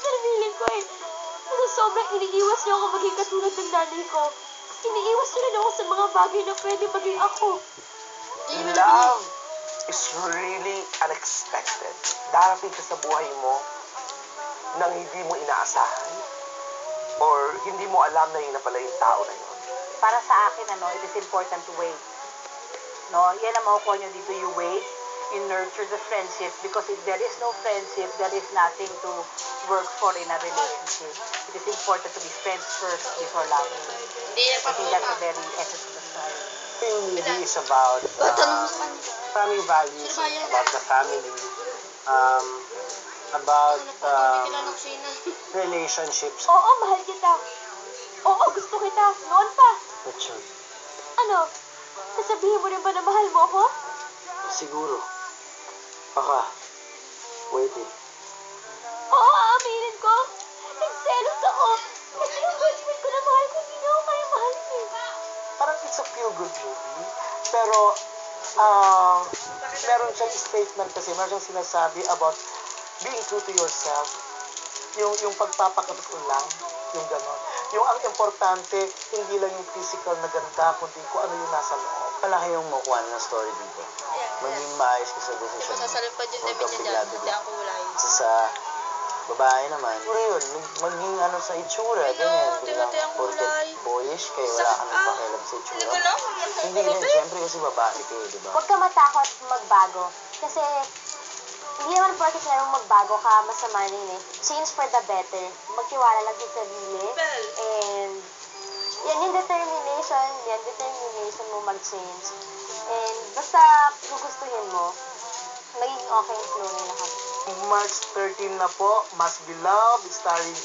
sa feeling ko eh. Kasi sobrang iniiwas niyo ako maging katulad ng nanay ko. Iniiwas niyo rin ako sa mga bagay na pwede maging ako. Love is really unexpected. Darating ka sa buhay mo nang hindi mo inaasahan or hindi mo alam na yun na pala yung tao na yun. Para sa akin, it is important to wait. No, yan ang makukuha nyo dito, you wait, you nurture the friendship, because if there is no friendship, there is nothing to work for in a relationship. It is important to be friends first before loving. I think that's a very essence of the story. Yung movie is about family values, about the family, about relationships. Oo, mahal kita. Oo, gusto kita. Noon pa. That's true. Ano? Sasabihin mo rin ba na mahal mo ako? Siguro. Baka. Pwede. Oo, aaminin ko. Nagselos ako. Kasi yung boyfriend ko na mahal ko, hindi niya ako kaya mahalin eh. Parang it's a feel-good movie. Pero, meron siyang statement kasi, meron siyang sinasabi about being true to yourself. Yung pagpapakatotoo lang, yung gano'n. Yung ang importante, hindi lang yung physical na ganda, kundi kung ano yung nasa loob. Malaki yung makuha ng story dito. Maging maayos ka sa desisyon mo. Masasalimpad yung Huwag damit kang niya dyan, bigla-bigla. hindi ang kulay. Sa babae naman, puro yun, maging sa itsura, ganyan. Tingnan ang Porket kulay. boyish kayo, wala ka nang pakialam sa itsura. Hindi rin, syempre kasi babae kayo, di ba? Huwag ka matakot magbago. Kasi hindi naman porket merong magbago ka, masama na yun eh. Change for the better. Magtiwala lang sa sarili. And yan yung determination mo mag-change. And basta gugustuhin mo, magiging okay yung flow ng lahat. March 13 na po, Must Be Loved, starring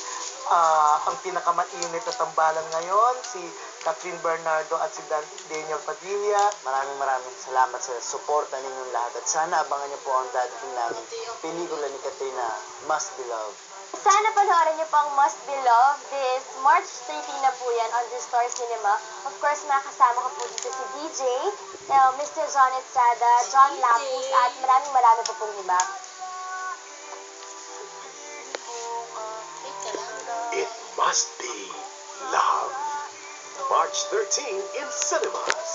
ang pinakamainit na tambalan ngayon, si Catherine Bernardo at si Daniel Padilla. Maraming salamat sa suporta ninyong lahat. At sana abangan niyo po ang dadating namin pelikula ni Katrina, Must Be Loved. Sana panoorin niyo pang Must Be Loved this March 13 na po yan on the Star Cinema. Of course, makasama ko po dito si DJ, Mr. John Estrada, John Lapus, at marami pa pong iba. It Must Be Love. March 13 in cinemas.